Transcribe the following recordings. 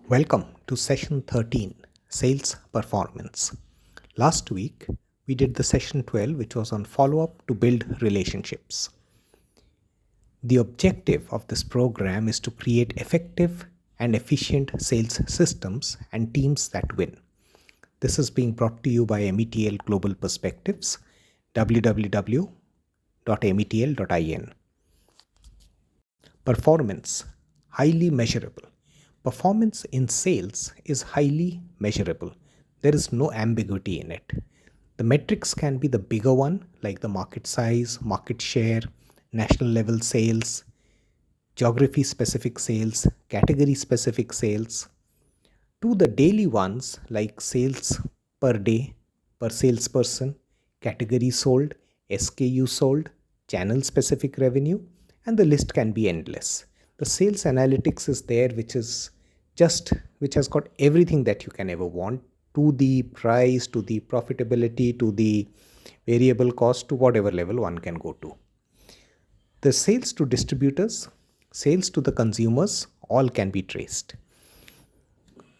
Welcome to session 13, Sales Performance. Last week, we did the session 12, which was on follow-up to build relationships. The objective of this program is to create effective and efficient sales systems and teams that win. This is being brought to you by METL Global Perspectives, www.metl.in. Performance, highly measurable. Performance in sales is highly measurable. There is no ambiguity in it. The metrics can be the bigger one, like the market size, market share, national level sales, geography specific sales, category specific sales, to the daily ones like sales per day, per salesperson, category sold, SKU sold, channel specific revenue, and the list can be endless. The sales analytics is there, which has got everything that you can ever want, to the price, to the profitability, to the variable cost, to whatever level one can go to. The sales to distributors, sales to the consumers, all can be traced.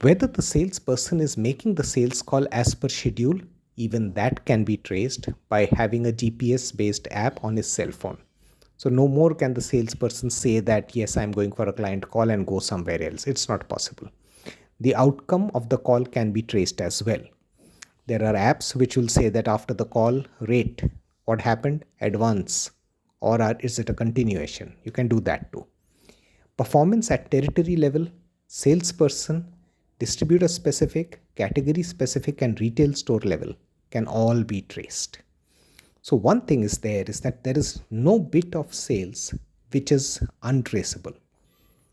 Whether the salesperson is making the sales call as per schedule, even that can be traced by having a GPS based app on his cell phone. So no more can the salesperson say that, yes, I'm going for a client call and go somewhere else. It's not possible. The outcome of the call can be traced as well. There are apps which will say that after the call, rate, what happened, advance, or is it a continuation? You can do that too. Performance at territory level, salesperson, distributor specific, category specific, and retail store level can all be traced. So one thing is that there is no bit of sales which is untraceable.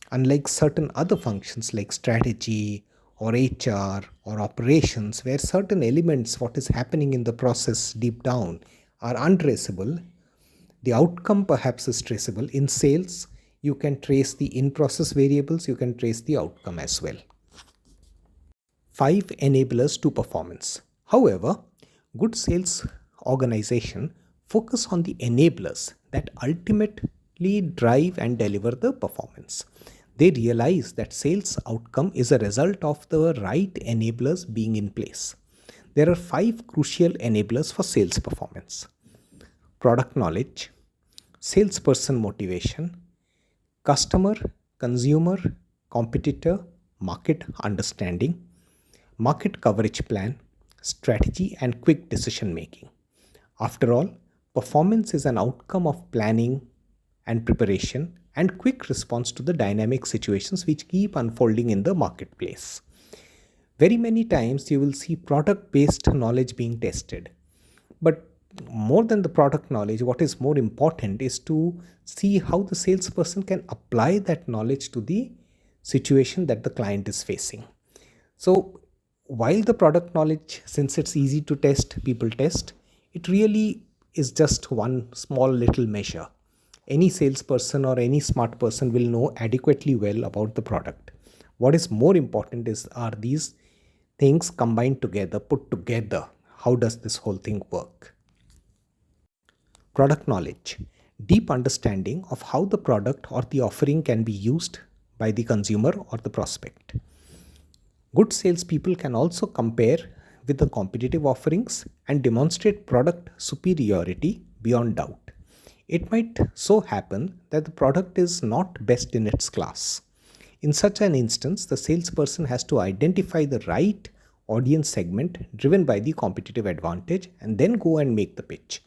Unlike certain other functions like strategy or HR or operations, where certain elements, what is happening in the process deep down, are untraceable, the outcome perhaps is traceable. In sales, you can trace the in-process variables, you can trace the outcome as well. 5 enablers to performance. However, good sales organization focus on the enablers that ultimately drive and deliver the performance. They realize that sales outcome is a result of the right enablers being in place. There are 5 crucial enablers for sales performance: product knowledge, salesperson motivation, customer, consumer, competitor, market understanding, market coverage plan, strategy, and quick decision making. After all, performance is an outcome of planning and preparation and quick response to the dynamic situations which keep unfolding in the marketplace. Very many times you will see product-based knowledge being tested. But more than the product knowledge, what is more important is to see how the salesperson can apply that knowledge to the situation that the client is facing. So while the product knowledge, since it's easy to test, people test, it really is just one small little measure. Any salesperson or any smart person will know adequately well about the product. What is more important are these things combined together, put together. How does this whole thing work? Product knowledge. Deep understanding of how the product or the offering can be used by the consumer or the prospect. Good salespeople can also compare with the competitive offerings and demonstrate product superiority beyond doubt. It might so happen that the product is not best in its class. In such an instance, the salesperson has to identify the right audience segment driven by the competitive advantage and then go and make the pitch.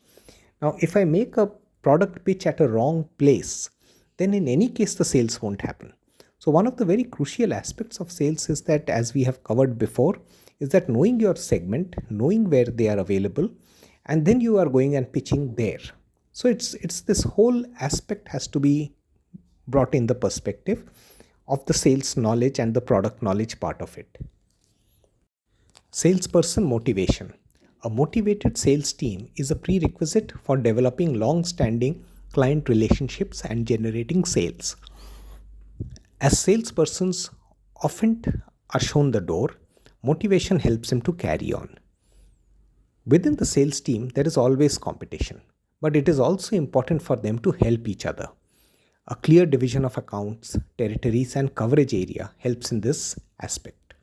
Now, if I make a product pitch at a wrong place, then in any case the sales won't happen. So one of the very crucial aspects of sales is that, as we have covered before, is that knowing your segment, knowing where they are available, and then you are going and pitching there. So it's this whole aspect has to be brought in the perspective of the sales knowledge and the product knowledge part of it. Salesperson motivation. A motivated sales team is a prerequisite for developing long-standing client relationships and generating sales. As salespersons often are shown the door, motivation helps them to carry on. Within the sales team, there is always competition, but it is also important for them to help each other. A clear division of accounts, territories, and coverage area helps in this aspect.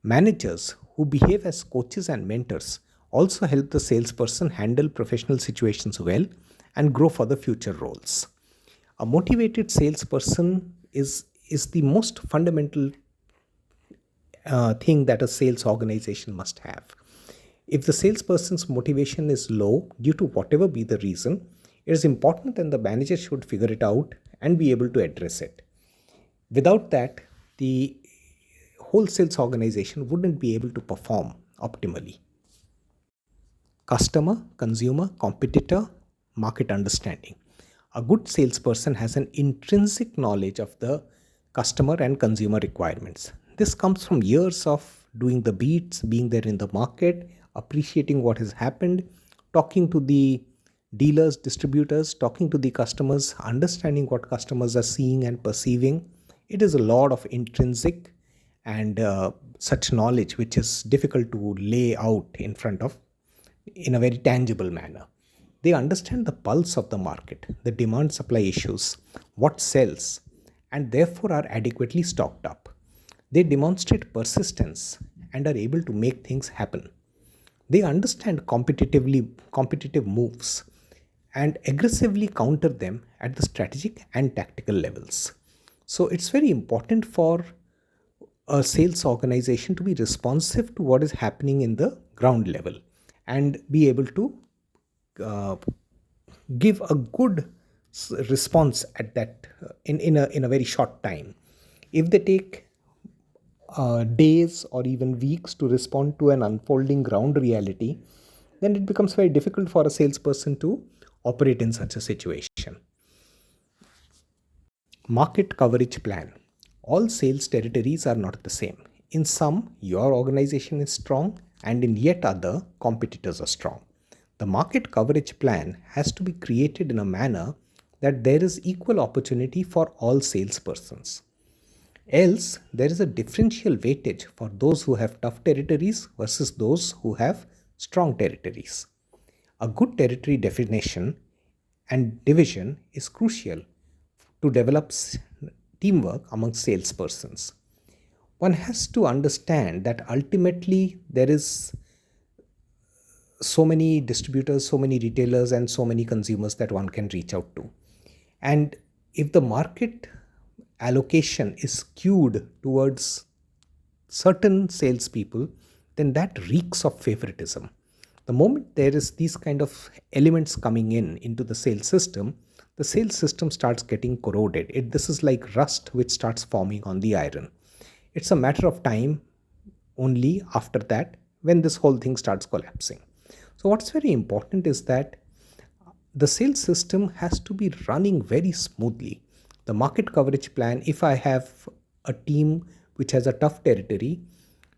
Managers who behave as coaches and mentors also help the salesperson handle professional situations well and grow for the future roles. A motivated salesperson is the most fundamental thing that a sales organization must have. If the salesperson's motivation is low due to whatever be the reason, it is important that the manager should figure it out and be able to address it. Without that, the whole sales organization wouldn't be able to perform optimally. Customer, consumer, competitor, market understanding. A good salesperson has an intrinsic knowledge of the customer and consumer requirements. This comes from years of doing the beats, being there in the market, appreciating what has happened, talking to the dealers, distributors, talking to the customers, understanding what customers are seeing and perceiving. It is a lot of intrinsic and such knowledge which is difficult to lay out in front of in a very tangible manner. They understand the pulse of the market, the demand supply issues, what sells, and therefore are adequately stocked up. They demonstrate persistence and are able to make things happen. They understand competitive moves and aggressively counter them at the strategic and tactical levels. So it's very important for a sales organization to be responsive to what is happening in the ground level and be able to uh, give a good response at that in a very short time. If they take days or even weeks to respond to an unfolding ground reality, then it becomes very difficult for a salesperson to operate in such a situation. Market coverage plan. All sales territories are not the same. In some, your organization is strong, and in yet other, competitors are strong. The market coverage plan has to be created in a manner that there is equal opportunity for all salespersons. Else, there is a differential weightage for those who have tough territories versus those who have strong territories. A good territory definition and division is crucial to develop teamwork among salespersons. One has to understand that ultimately there is so many distributors, so many retailers, and so many consumers that one can reach out to. And if the market allocation is skewed towards certain salespeople, then that reeks of favoritism. The moment there is these kind of elements coming in into the sales system starts getting corroded. This is like rust which starts forming on the iron. It's a matter of time only after that when this whole thing starts collapsing. So what's very important is that the sales system has to be running very smoothly. The market coverage plan, if I have a team which has a tough territory,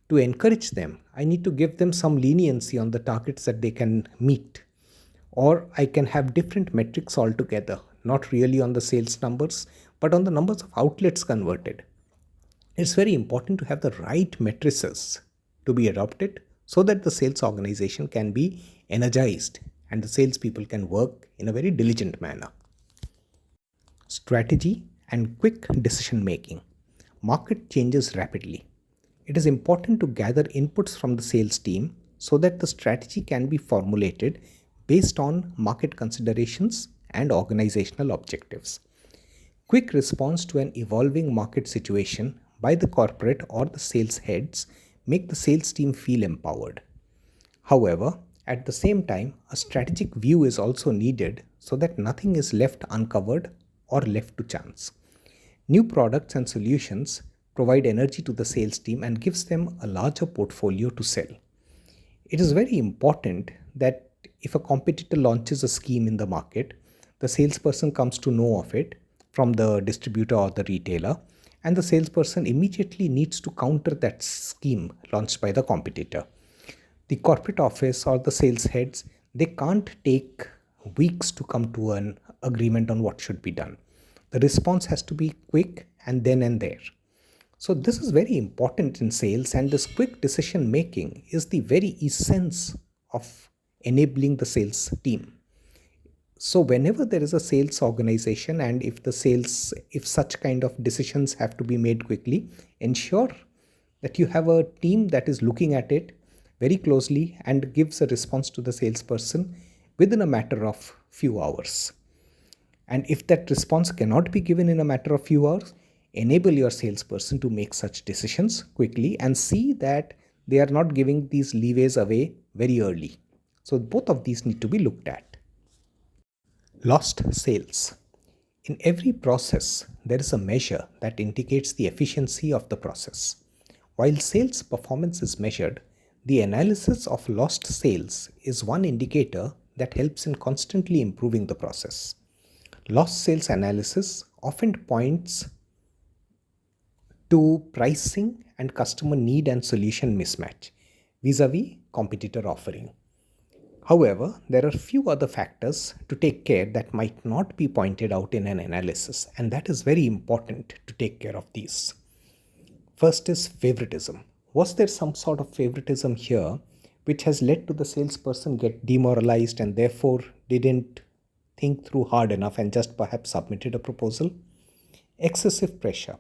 to encourage them, I need to give them some leniency on the targets that they can meet. Or I can have different metrics altogether, not really on the sales numbers, but on the numbers of outlets converted. It's very important to have the right matrices to be adopted so that the sales organization can be energized and the salespeople can work in a very diligent manner. Strategy and quick decision making. Market changes rapidly. It is important to gather inputs from the sales team so that the strategy can be formulated based on market considerations and organizational objectives. Quick response to an evolving market situation by the corporate or the sales heads make the sales team feel empowered. However, at the same time, a strategic view is also needed so that nothing is left uncovered or left to chance. New products and solutions provide energy to the sales team and gives them a larger portfolio to sell. It is very important that if a competitor launches a scheme in the market, the salesperson comes to know of it from the distributor or the retailer, and the salesperson immediately needs to counter that scheme launched by the competitor. The corporate office or the sales heads, they can't take weeks to come to an agreement on what should be done. The response has to be quick and then and there. So this is very important in sales, and this quick decision making is the very essence of enabling the sales team. So whenever there is a sales organization, and if such kind of decisions have to be made quickly, ensure that you have a team that is looking at it very closely and gives a response to the salesperson within a matter of few hours. And if that response cannot be given in a matter of few hours, enable your salesperson to make such decisions quickly and see that they are not giving these leeways away very early. So both of these need to be looked at. Lost sales. In every process, there is a measure that indicates the efficiency of the process. While sales performance is measured, the analysis of lost sales is one indicator that helps in constantly improving the process. Lost sales analysis often points to pricing and customer need and solution mismatch vis-a-vis competitor offering. However, there are few other factors to take care that might not be pointed out in an analysis, and that is very important to take care of these. First is favoritism. Was there some sort of favoritism here which has led to the salesperson get demoralized and therefore didn't think through hard enough and just perhaps submitted a proposal? Excessive pressure.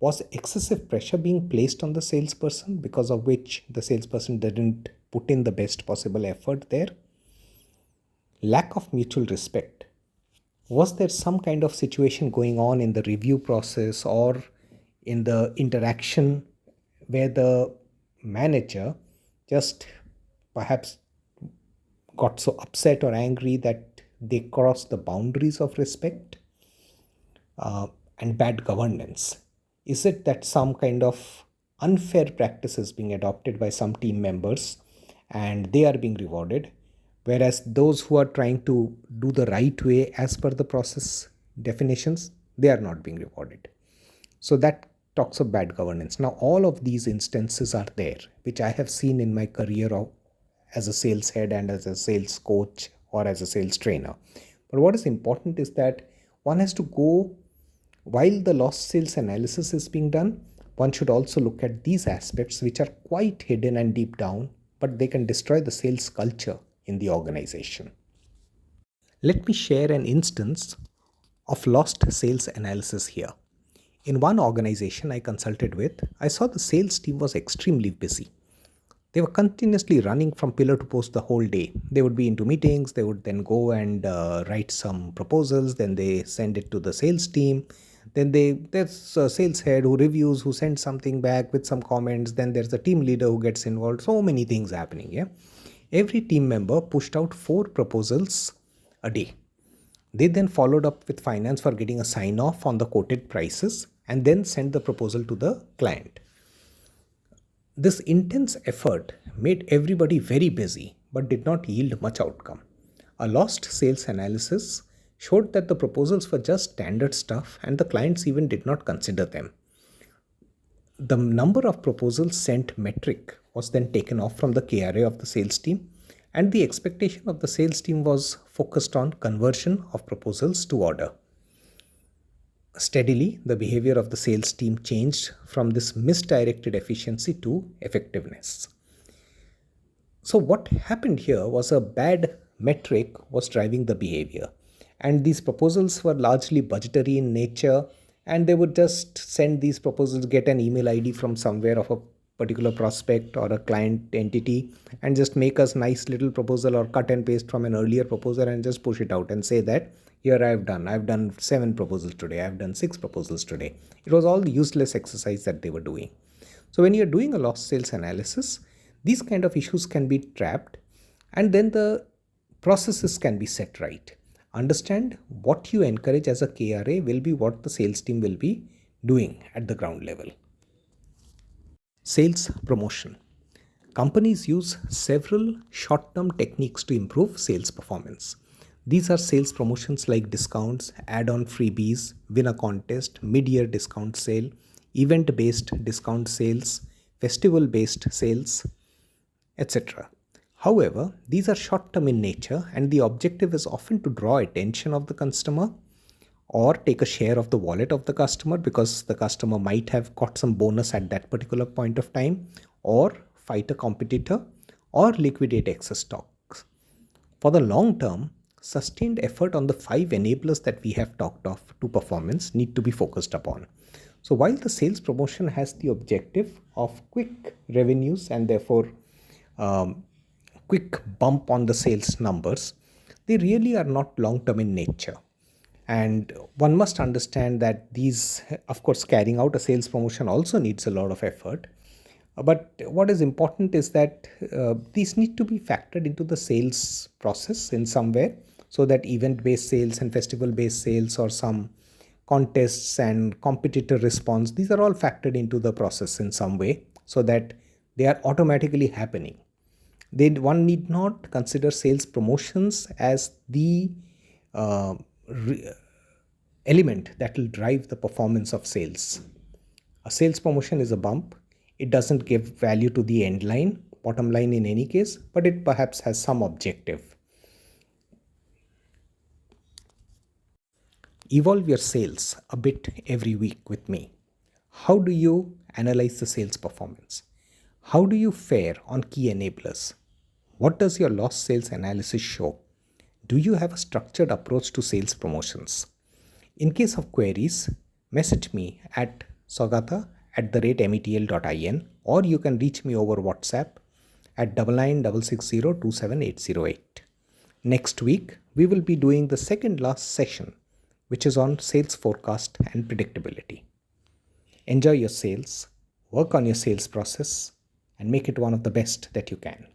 Was excessive pressure being placed on the salesperson because of which the salesperson didn't put in the best possible effort there? Lack of mutual respect. Was there some kind of situation going on in the review process or in the interaction where the manager just perhaps got so upset or angry that they crossed the boundaries of respect? And bad governance. Is it that some kind of unfair practice is being adopted by some team members and they are being rewarded, whereas those who are trying to do the right way as per the process definitions, they are not being rewarded? So that talks of bad governance. Now, all of these instances are there, which I have seen in my career as a sales head and as a sales coach or as a sales trainer. But what is important is that one has to go, while the lost sales analysis is being done, one should also look at these aspects which are quite hidden and deep down, but they can destroy the sales culture in the organization. Let me share an instance of lost sales analysis here. In one organization I consulted with, I saw the sales team was extremely busy. They were continuously running from pillar to post the whole day. They would be into meetings, they would then go and write some proposals, then they send it to the sales team. Then there's a sales head who reviews, who sends something back with some comments. Then there's a team leader who gets involved. So many things happening. Yeah, every team member pushed out 4 proposals a day. They then followed up with finance for getting a sign off on the quoted prices and then sent the proposal to the client. This intense effort made everybody very busy but did not yield much outcome. A lost sales analysis showed that the proposals were just standard stuff and the clients even did not consider them. The number of proposals sent metric was then taken off from the KRA of the sales team, and the expectation of the sales team was focused on conversion of proposals to order. Steadily, the behavior of the sales team changed from this misdirected efficiency to effectiveness. So what happened here was a bad metric was driving the behavior, and these proposals were largely budgetary in nature, and they would just send these proposals, get an email ID from somewhere of a particular prospect or a client entity, and just make us nice little proposal or cut and paste from an earlier proposal and just push it out and say that here I've done 7 proposals today, I've done 6 proposals today. It was all the useless exercise that they were doing. So when you're doing a lost sales analysis, these kind of issues can be trapped, and then the processes can be set right. Understand what you encourage as a KRA will be what the sales team will be doing at the ground level. Sales promotion. Companies use several short-term techniques to improve sales performance. These are sales promotions like discounts, add-on freebies, win a contest, mid-year discount sale, event-based discount sales, festival-based sales, etc. However, these are short-term in nature, and the objective is often to draw attention of the customer or take a share of the wallet of the customer because the customer might have got some bonus at that particular point of time, or fight a competitor or liquidate excess stocks. For the long term, sustained effort on the five enablers that we have talked of to performance need to be focused upon. So while the sales promotion has the objective of quick revenues and therefore um, quick bump on the sales numbers, they really are not long term in nature. And one must understand that these, of course, carrying out a sales promotion also needs a lot of effort. But what is important is that these need to be factored into the sales process in some way, so that event based sales and festival based sales or some contests and competitor response, these are all factored into the process in some way so that they are automatically happening. Then one need not consider sales promotions as the uh, re- element that will drive the performance of sales. A sales promotion is a bump. It doesn't give value to the end line, bottom line in any case, but it perhaps has some objective. Evolve your sales a bit every week with me. How do you analyze the sales performance? How do you fare on key enablers? What does your lost sales analysis show? Do you have a structured approach to sales promotions? In case of queries, message me at saugata@metl.in, or you can reach me over WhatsApp at 9966027808. Next week, we will be doing the second last session, which is on sales forecast and predictability. Enjoy your sales, work on your sales process, and make it one of the best that you can.